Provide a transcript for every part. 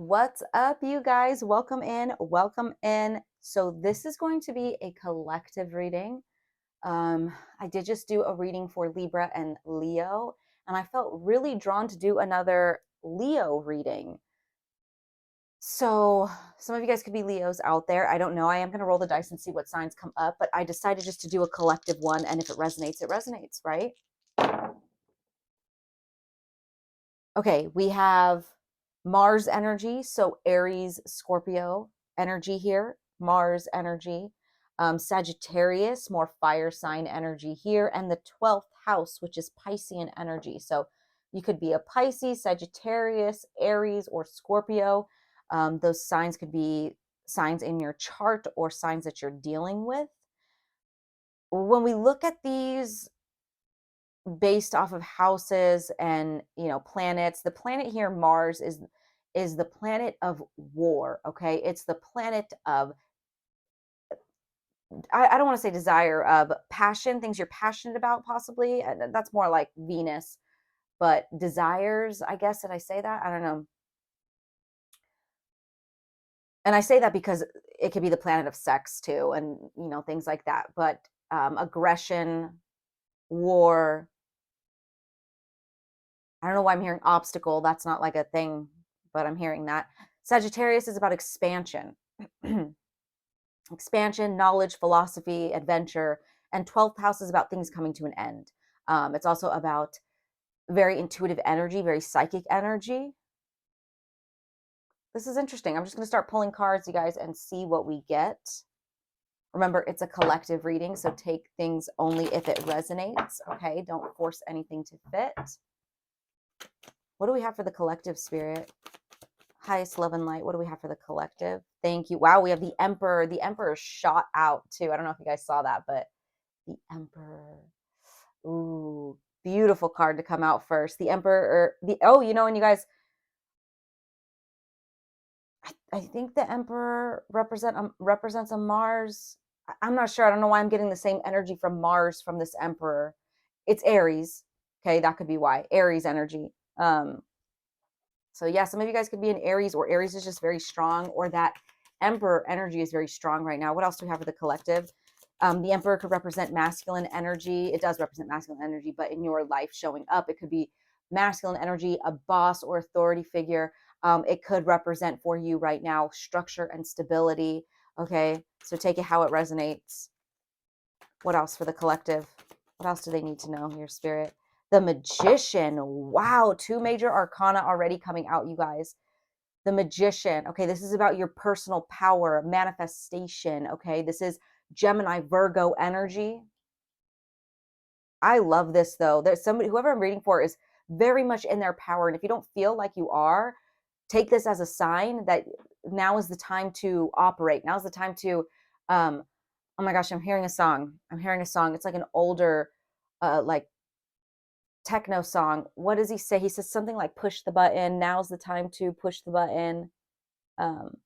What's up, you guys? Welcome in. Welcome in. So, this is going to be a collective reading. I did just do a reading for Libra and Leo, and I felt really drawn to do another Leo reading. So, some of you guys could be Leos out there. I don't know. I am going to roll the dice and see what signs come up, but I decided just to do a collective one. And if it resonates, right? Okay, we have Mars energy, so Aries, Scorpio energy here, Mars energy, Sagittarius, more fire sign energy here, and the 12th house, which is Piscean energy. So you could be a Pisces, Sagittarius, Aries, or Scorpio. Those signs could be signs in your chart or signs that you're dealing with. When we look at these based off of houses and planets, the planet here, Mars, is the planet of war. Okay, it's the planet of, I don't want to say desire, of passion, things you're passionate about, possibly. That's more like Venus, but desires, I guess. Did I say that? I don't know. And I say that because it could be the planet of sex too, and things like that. But aggression, war. I don't know why I'm hearing obstacle. That's not like a thing, but I'm hearing that. Sagittarius is about expansion. Expansion, knowledge, philosophy, adventure. And 12th house is about things coming to an end. It's also about very intuitive energy, very psychic energy. This is interesting. I'm just going to start pulling cards, you guys, and see what we get. Remember, it's a collective reading, so take things only if it resonates. Okay, don't force anything to fit. What do we have for the collective, Spirit? Highest love and light. What do we have for the collective? Thank you. Wow, we have the Emperor. The Emperor shot out too. I don't know if you guys saw that, but the Emperor. Ooh, beautiful card to come out first. The Emperor. And you guys, I think the Emperor represents a Mars. I'm not sure. I don't know why I'm getting the same energy from Mars from this Emperor. It's Aries. Okay, that could be why. Aries energy. So yeah, some of you guys could be an Aries, or Aries is just very strong, or that Emperor energy is very strong right now. What else do we have for the collective? The Emperor could represent masculine energy. It does represent masculine energy, but in your life showing up, it could be masculine energy, a boss or authority figure. It could represent for you right now structure and stability. Okay, so take it how it resonates. What else for the collective? What else do they need to know, your spirit? The Magician. Wow, 2 major arcana already coming out, you guys. The Magician. Okay, this is about your personal power, manifestation. Okay, this is Gemini, Virgo energy. I love this though. There's somebody, whoever I'm reading for, is very much in their power. And if you don't feel like you are, take this as a sign that now is the time to operate. Now is the time to, oh my gosh, I'm hearing a song. It's like an older, like techno song. What does he say? He says something like push the button. Now's the time to push the button. Um,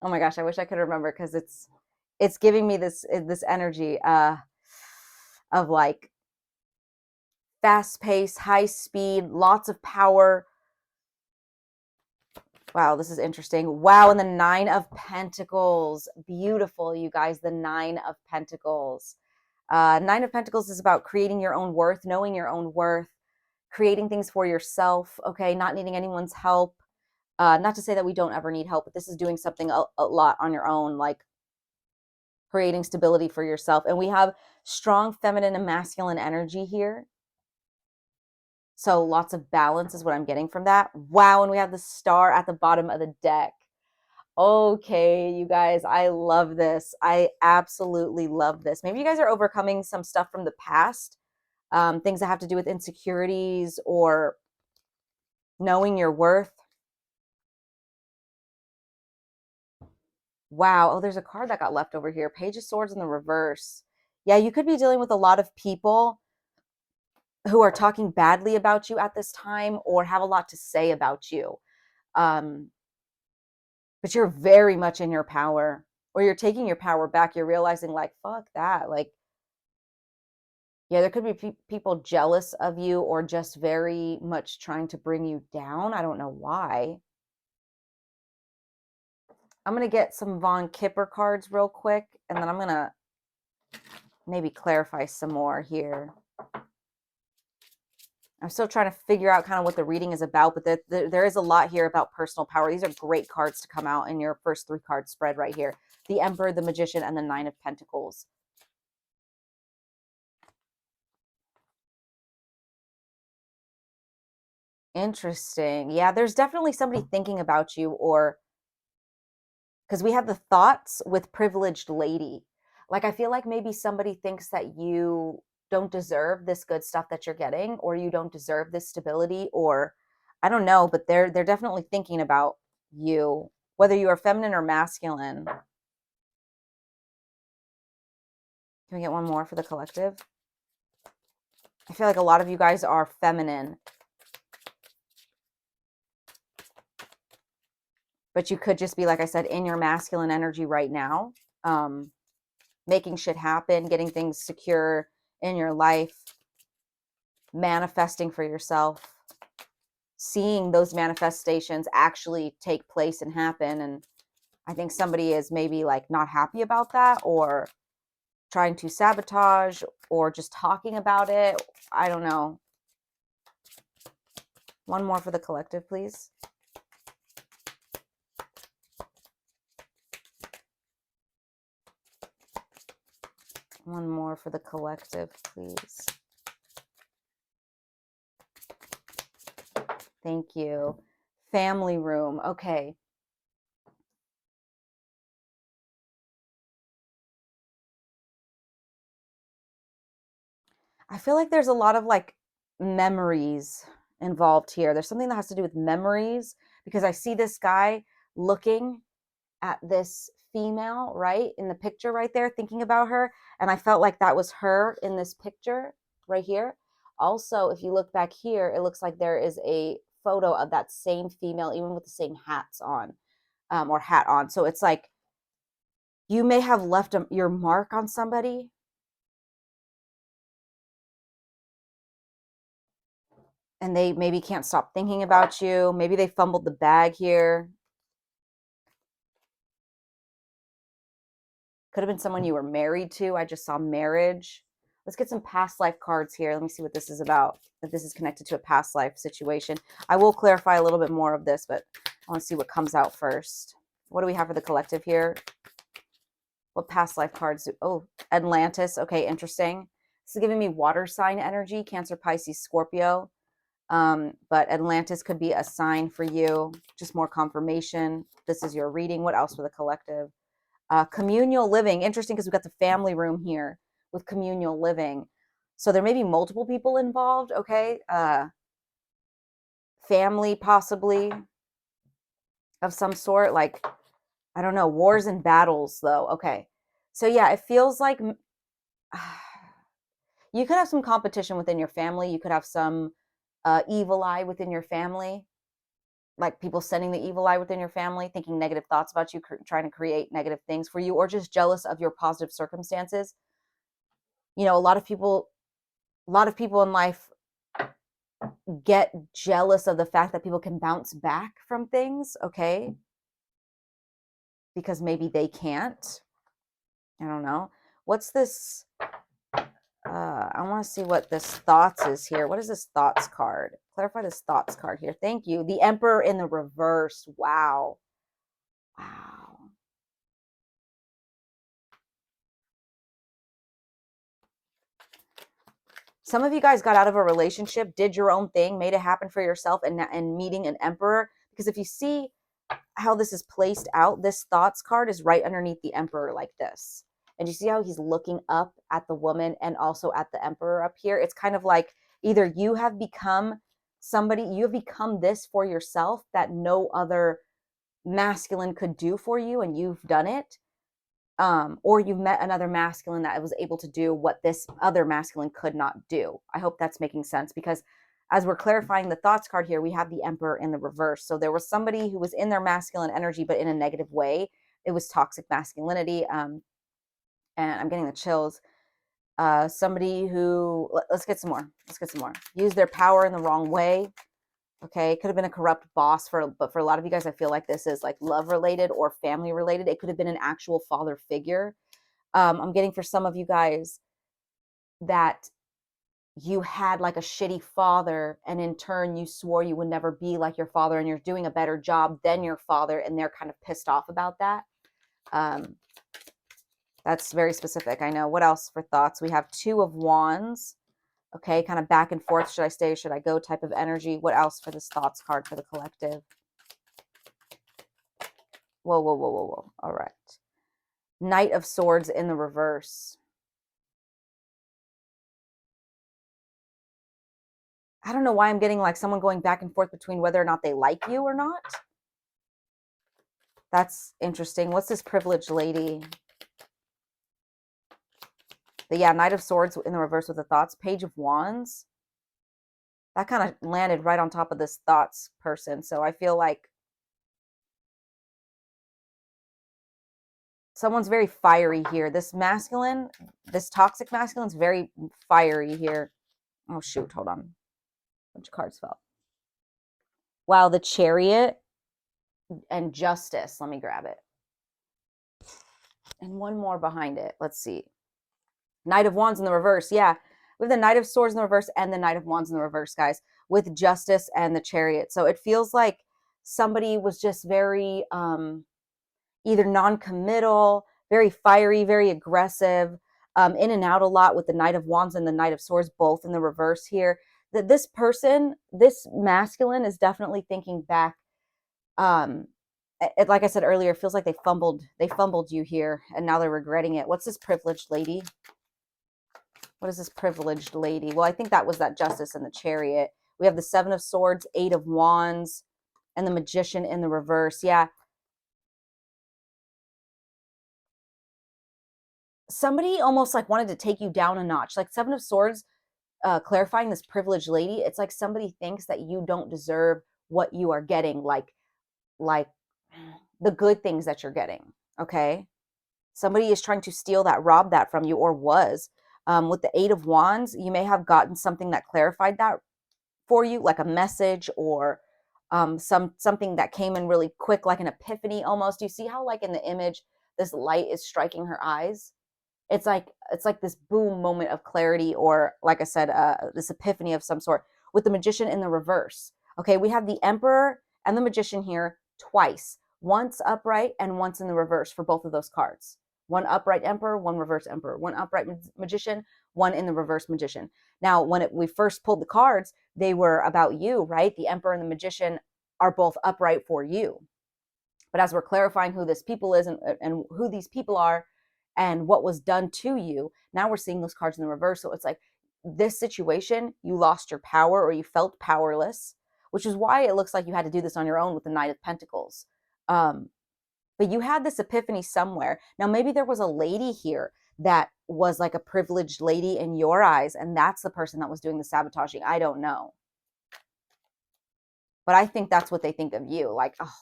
oh my gosh, I wish I could remember, because it's giving me this energy of like fast pace, high speed, lots of power. Wow, this is interesting. Wow, and the 9 of Pentacles. Beautiful, you guys, the 9 of Pentacles. 9 of Pentacles is about creating your own worth, knowing your own worth, creating things for yourself, okay, not needing anyone's help. Not to say that we don't ever need help, but this is doing something a lot on your own, like creating stability for yourself. And we have strong feminine and masculine energy here. So lots of balance is what I'm getting from that. Wow, and we have the Star at the bottom of the deck. Okay, you guys, I love this. I absolutely love this. Maybe you guys are overcoming some stuff from the past, things that have to do with insecurities or knowing your worth. Wow. Oh, there's a card that got left over here. Page of Swords in the reverse. Yeah, you could be dealing with a lot of people who are talking badly about you at this time or have a lot to say about you. Um, but you're very much in your power, or you're taking your power back. You're realizing, like, fuck that. Like, yeah, there could be people jealous of you or just very much trying to bring you down. I don't know why. I'm going to get some Von Kipper cards real quick, and then I'm going to maybe clarify some more here. I'm still trying to figure out kind of what the reading is about, but there is a lot here about personal power. These are great cards to come out in your first 3 card spread right here. The Emperor, the Magician, and the 9 of Pentacles. Interesting. Yeah, there's definitely somebody thinking about you, or because we have the thoughts with privileged lady. Like, I feel like maybe somebody thinks that you don't deserve this good stuff that you're getting, or you don't deserve this stability, or I don't know, but they're definitely thinking about you, whether you are feminine or masculine. Can we get one more for the collective? I feel like a lot of you guys are feminine, but you could just be, like I said, in your masculine energy right now, making shit happen, getting things secure in your life, manifesting for yourself, seeing those manifestations actually take place and happen. And I think somebody is maybe like not happy about that, or trying to sabotage, or just talking about it. I don't know. One more for the collective, please. One more for the collective, please. Thank you. Family room. Okay. I feel like there's a lot of like memories involved here. There's something that has to do with memories, because I see this guy looking at this female, right, in the picture right there, thinking about her. And I felt like that was her in this picture right here. Also, if you look back here, it looks like there is a photo of that same female, even with the same hats on, or hat on. So it's like you may have left your mark on somebody, and they maybe can't stop thinking about you. Maybe they fumbled the bag here. Could have been someone you were married to. I just saw marriage. Let's get some past life cards here. Let me see what this is about, if this is connected to a past life situation. I will clarify a little bit more of this, but I want to see what comes out first. What do we have for the collective here? What past life cards do? Oh, Atlantis. Okay, interesting. This is giving me water sign energy, Cancer, Pisces, Scorpio. But Atlantis could be a sign for you. Just more confirmation. This is your reading. What else for the collective? Communal living. Interesting, because we've got the family room here with communal living. So there may be multiple people involved, okay? Family possibly of some sort, like, I don't know, wars and battles though. Okay. So yeah, it feels like you could have some competition within your family. You could have some evil eye within your family, like people sending the evil eye within your family, thinking negative thoughts about you, trying to create negative things for you, or just jealous of your positive circumstances. You know, a lot of people in life get jealous of the fact that people can bounce back from things, okay? Because maybe they can't. I don't know. What's this? I want to see what this thoughts is here. What is this thoughts card? Clarify this thoughts card here. Thank you. The Emperor in the reverse. Wow. Wow. Some of you guys got out of a relationship, did your own thing, made it happen for yourself, and meeting an Emperor. Because if you see how this is placed out, this thoughts card is right underneath the Emperor like this. And you see how he's looking up at the woman and also at the Emperor up here? It's kind of like either you have become somebody, you have become this for yourself that no other masculine could do for you, and you've done it. Or you've met another masculine that was able to do what this other masculine could not do. I hope that's making sense, because as we're clarifying the thoughts card here, we have the Emperor in the reverse. So there was somebody who was in their masculine energy, but in a negative way. It was toxic masculinity. And I'm getting the chills. Somebody who, let's get some more. Let's get some more. Use their power in the wrong way. Okay, it could have been a corrupt boss but for a lot of you guys, I feel like this is like love related or family related. It could have been an actual father figure. I'm getting for some of you guys that you had like a shitty father, and in turn you swore you would never be like your father, and you're doing a better job than your father, and they're kind of pissed off about that. Um, that's very specific, I know. What else for thoughts? We have Two of Wands. Okay, kind of back and forth. Should I stay? Should I go type of energy? What else for this thoughts card for the collective? Whoa, whoa, whoa, whoa, whoa. All right. Knight of Swords in the reverse. I don't know why I'm getting like someone going back and forth between whether or not they like you or not. That's interesting. What's this privileged lady? Yeah, Knight of Swords in the reverse with the thoughts. Page of Wands. That kind of landed right on top of this thoughts person. So I feel like someone's very fiery here. This masculine, this toxic masculine is very fiery here. Oh, shoot. Hold on. A bunch of cards fell. Wow, the Chariot and Justice. Let me grab it. And one more behind it. Let's see. Knight of Wands in the reverse. Yeah. We have the Knight of Swords in the reverse and the Knight of Wands in the reverse, guys, with Justice and the Chariot. So it feels like somebody was just very either non-committal, very fiery, very aggressive, in and out a lot with the Knight of Wands and the Knight of Swords, both in the reverse here. That this person, this masculine, is definitely thinking back. Like I said earlier, it feels like they fumbled you here, and now they're regretting it. What's this privileged lady? What is this privileged lady? Well, I think that was that Justice and the Chariot. We have the Seven of Swords, Eight of Wands, and the Magician in the reverse. Yeah. Somebody almost like wanted to take you down a notch. Like Seven of Swords, clarifying this privileged lady, it's like somebody thinks that you don't deserve what you are getting, like the good things that you're getting. Okay. Somebody is trying to steal that, rob that from you, or was. With the Eight of Wands, you may have gotten something that clarified that for you, like a message or something that came in really quick, like an epiphany almost. You see how like in the image, this light is striking her eyes? It's like this boom moment of clarity, or like I said, this epiphany of some sort. With the Magician in the reverse. Okay, we have the Emperor and the Magician here twice, once upright and once in the reverse for both of those cards. One upright Emperor, one reverse Emperor, one upright Magician, one in the reverse Magician. Now, when we first pulled the cards, they were about you, right? The Emperor and the Magician are both upright for you. But as we're clarifying who this people is, and who these people are and what was done to you, now we're seeing those cards in the reverse. So it's like this situation, you lost your power or you felt powerless, which is why it looks like you had to do this on your own with the Knight of Pentacles. But you had this epiphany somewhere. Now, maybe there was a lady here that was like a privileged lady in your eyes, and that's the person that was doing the sabotaging. I don't know. But I think that's what they think of you. Like, oh,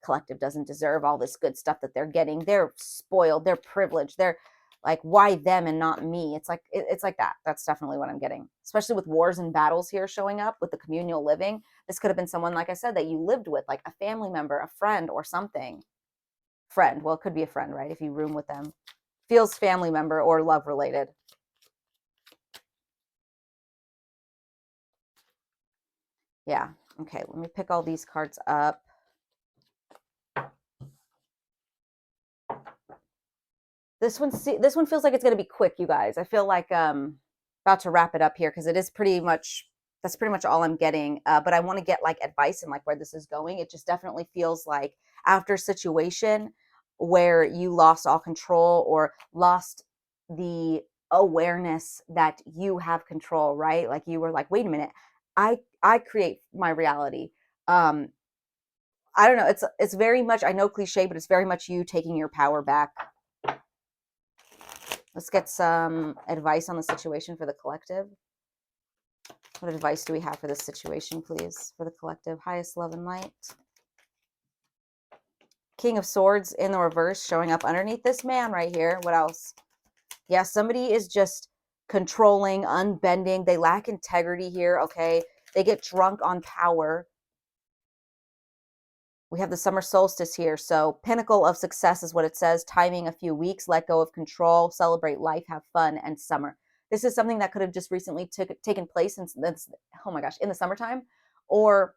collective doesn't deserve all this good stuff that they're getting. They're spoiled. They're privileged. They're like, why them and not me? It's like that. That's definitely what I'm getting. Especially with wars and battles here showing up with the communal living. This could have been someone, like I said, that you lived with, like a family member, a friend, or something. Friend. Well, it could be a friend, right? If you room with them. Feels family member or love related. Yeah. Okay. Let me pick all these cards up. This one feels like it's going to be quick, you guys. I feel like about to wrap it up here because it is pretty much, that's pretty much all I'm getting. But I want to get like advice and like where this is going. It just definitely feels like after a situation where you lost all control or lost the awareness that you have control, right? Like you were like, wait a minute, I create my reality. I don't know. It's very much, I know cliche, but it's very much you taking your power back. Let's get some advice on the situation for the collective. What advice do we have for this situation, please, for the collective? Highest love and light. King of Swords in the reverse showing up underneath this man right here. What else? Yeah, somebody is just controlling, unbending. They lack integrity here, okay? They get drunk on power. We have the summer solstice here. So pinnacle of success is what it says. Timing a few weeks, let go of control, celebrate life, have fun, and summer. This is something that could have just recently taken place since that's, oh my gosh, in the summertime, or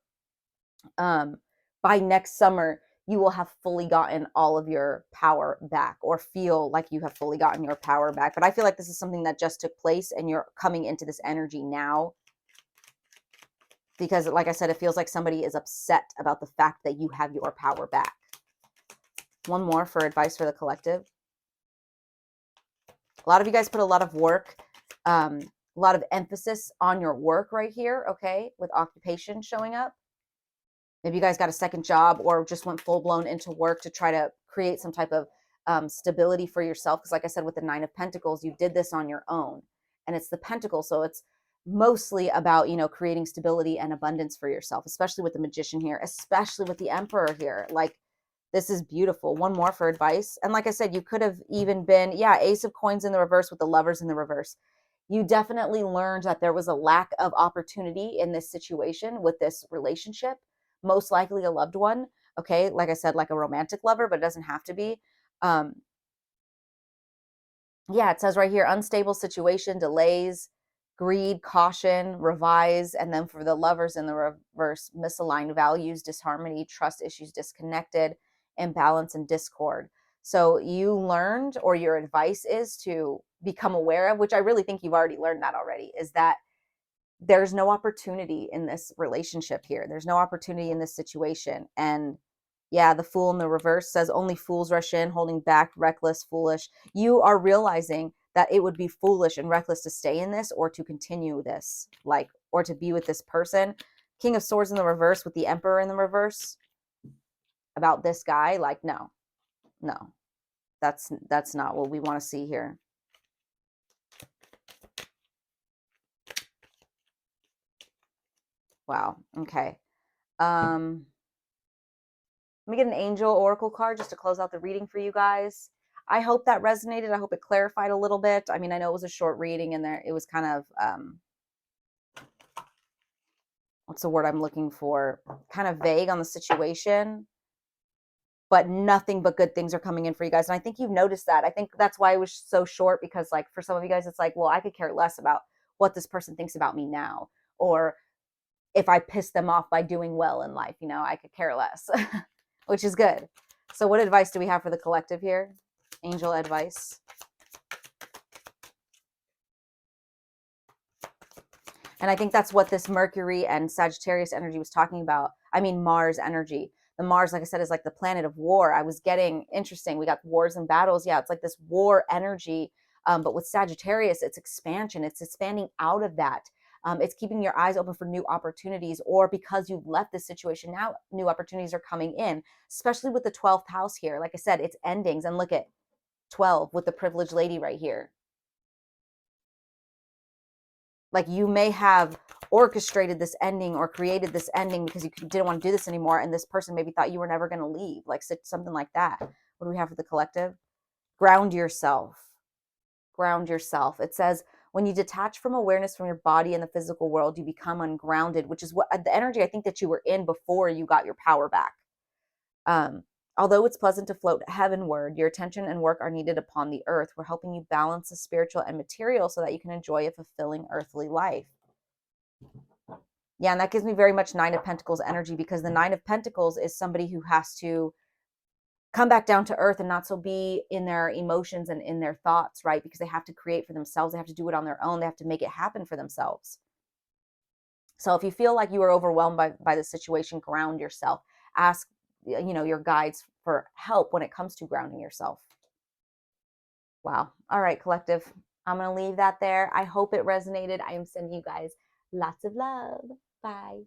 um, by next summer, you will have fully gotten all of your power back or feel like you have fully gotten your power back. But I feel like this is something that just took place and you're coming into this energy now because, like I said, it feels like somebody is upset about the fact that you have your power back. One more for advice for the collective. A lot of you guys put a lot of work, a lot of emphasis on your work right here, okay, with occupation showing up. Maybe you guys got a second job or just went full blown into work to try to create some type of stability for yourself. Because like I said, with the Nine of Pentacles, you did this on your own and it's the Pentacle. So it's mostly about, you know, creating stability and abundance for yourself, especially with the Magician here, especially with the Emperor here. Like, this is beautiful. One more for advice. And like I said, you could have even been, yeah, Ace of Coins in the reverse with the Lovers in the reverse. You definitely learned that there was a lack of opportunity in this situation with this relationship, most likely a loved one. Okay. Like I said, like a romantic lover, but it doesn't have to be. Yeah, it says right here, unstable situation, delays, greed, caution, revise. And then for the Lovers in the reverse, misaligned values, disharmony, trust issues, disconnected, imbalance, and discord. So you learned, or your advice is to become aware of, which I really think you've already learned that already, is that there's no opportunity in this relationship here. There's no opportunity in this situation. And yeah, the Fool in the reverse says only fools rush in, holding back, reckless, foolish. You are realizing that it would be foolish and reckless to stay in this or to continue this, like, or to be with this person. King of Swords in the reverse with the Emperor in the reverse about this guy. Like, no, no, that's not what we want to see here. Wow. Okay. Let me get an angel oracle card just to close out the reading for you guys. I hope that resonated. I hope it clarified a little bit. I mean, I know it was a short reading and there it was kind of what's the word I'm looking for? Kind of vague on the situation, but nothing but good things are coming in for you guys. And I think you've noticed that. I think that's why it was so short, because like for some of you guys, it's like, well, I could care less about what this person thinks about me now, or if I piss them off by doing well in life, you know, I could care less, which is good. So what advice do we have for the collective here? Angel advice. And I think that's what this Mercury and Sagittarius energy was talking about. I mean, Mars energy. The Mars, like I said, is like the planet of war. I was getting interesting. We got wars and battles. Yeah, it's like this war energy. But with Sagittarius, it's expansion. It's expanding out of that. It's keeping your eyes open for new opportunities, or because you've left this situation now, new opportunities are coming in, especially with the 12th house here. Like I said, it's endings. And look at 12 with the privileged lady right here. Like, you may have orchestrated this ending or created this ending because you didn't want to do this anymore, and this person maybe thought you were never going to leave, like something like that. What do we have for the collective? Ground yourself. Ground yourself. It says when you detach from awareness from your body and the physical world, you become ungrounded, which is what the energy I think that you were in before you got your power back. Although it's pleasant to float heavenward, your attention and work are needed upon the earth. We're helping you balance the spiritual and material so that you can enjoy a fulfilling earthly life. Yeah, and that gives me very much Nine of Pentacles energy, because the Nine of Pentacles is somebody who has to come back down to earth and not so be in their emotions and in their thoughts, right? Because they have to create for themselves. They have to do it on their own. They have to make it happen for themselves. So if you feel like you are overwhelmed by the situation, ground yourself. Ask, you know, your guides for help when it comes to grounding yourself. Wow. All right, collective. I'm going to leave that there. I hope it resonated. I am sending you guys lots of love. Bye.